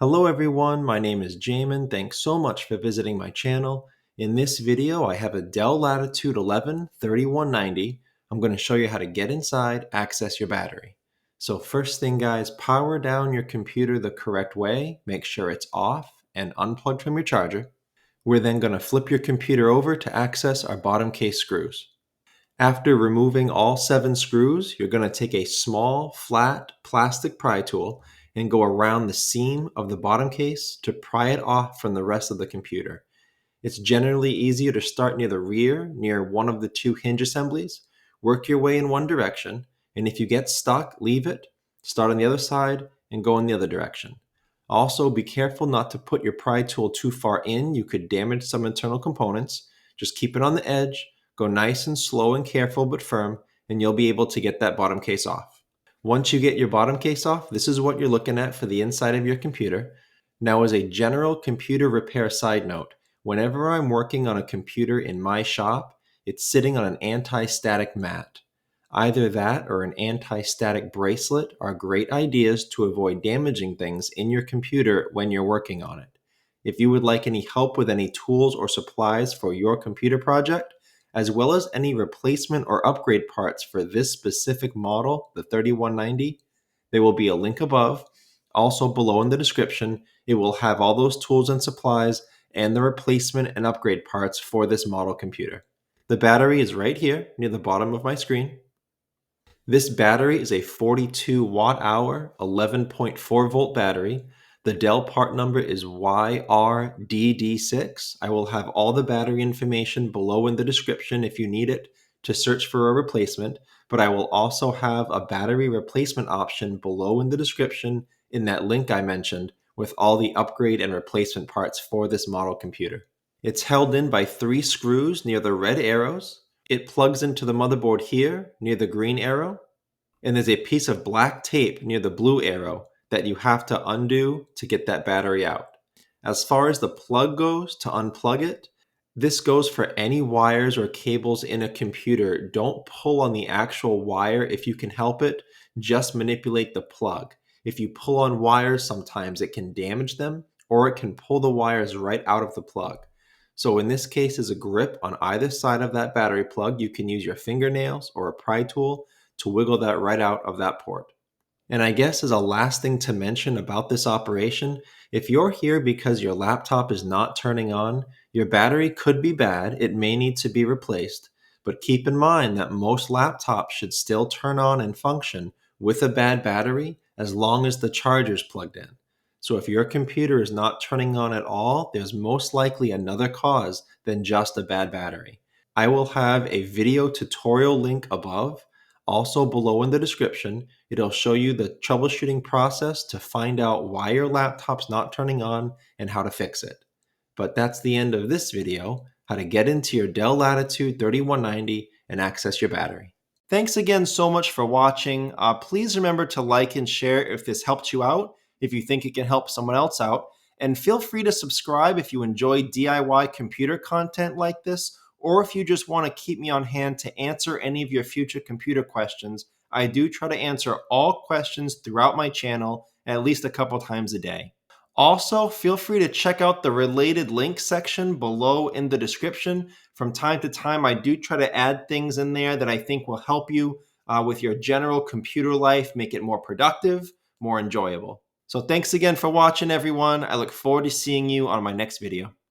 Hello everyone, my name is Jamin. Thanks so much for visiting my channel. In this video, I have a Dell Latitude 11 3190. I'm going to show you how to get inside, access your battery. So first thing guys, power down your computer the correct way. Make sure it's off and unplugged from your charger. We're then going to flip your computer over to access our bottom case screws. After removing all 7 screws, you're going to take a small, flat plastic pry tool and go around the seam of the bottom case to pry it off from the rest of the computer. It's generally easier to start near the rear, near one of the 2 hinge assemblies. Work your way in one direction, and if you get stuck, leave it, start on the other side, and go in the other direction. Also, be careful not to put your pry tool too far in. You could damage some internal components. Just keep it on the edge. Go nice and slow and careful but firm, and you'll be able to get that bottom case off. Once you get your bottom case off, this is what you're looking at for the inside of your computer. Now, as a general computer repair side note, whenever I'm working on a computer in my shop, it's sitting on an anti-static mat. Either that or an anti-static bracelet are great ideas to avoid damaging things in your computer when you're working on it. If you would like any help with any tools or supplies for your computer project, as well as any replacement or upgrade parts for this specific model, the 3190, there will be a link above. Also below in the description, it will have all those tools and supplies and the replacement and upgrade parts for this model computer. The battery is right here near the bottom of my screen. This battery is a 42 watt hour, 11.4 volt battery. The Dell part number is YRDD6. I will have all the battery information below in the description if you need it to search for a replacement, but I will also have a battery replacement option below in the description in that link I mentioned with all the upgrade and replacement parts for this model computer. It's held in by 3 screws near the red arrows. It plugs into the motherboard here near the green arrow, and there's a piece of black tape near the blue arrow that you have to undo to get that battery out. As far as the plug goes to unplug it, this goes for any wires or cables in a computer. Don't pull on the actual wire if you can help it, just manipulate the plug. If you pull on wires, sometimes it can damage them or it can pull the wires right out of the plug. So in this case, there's a grip on either side of that battery plug. You can use your fingernails or a pry tool to wiggle that right out of that port. And I guess as a last thing to mention about this operation, if you're here because your laptop is not turning on, your battery could be bad. It may need to be replaced. But keep in mind that most laptops should still turn on and function with a bad battery as long as the charger is plugged in. So if your computer is not turning on at all, there's most likely another cause than just a bad battery. I will have a video tutorial link above. Also below in the description, it'll show you the troubleshooting process to find out why your laptop's not turning on and how to fix it. But that's the end of this video, how to get into your Dell Latitude 3190 and access your battery. Thanks again so much for watching. Please remember to like and share if this helped you out, if you think it can help someone else out. And feel free to subscribe if you enjoy DIY computer content like this, or if you just want to keep me on hand to answer any of your future computer questions. I do try to answer all questions throughout my channel at least a couple times a day. Also, feel free to check out the related links section below in the description. From time to time, I do try to add things in there that I think will help you with your general computer life, make it more productive, more enjoyable. So thanks again for watching, everyone. I look forward to seeing you on my next video.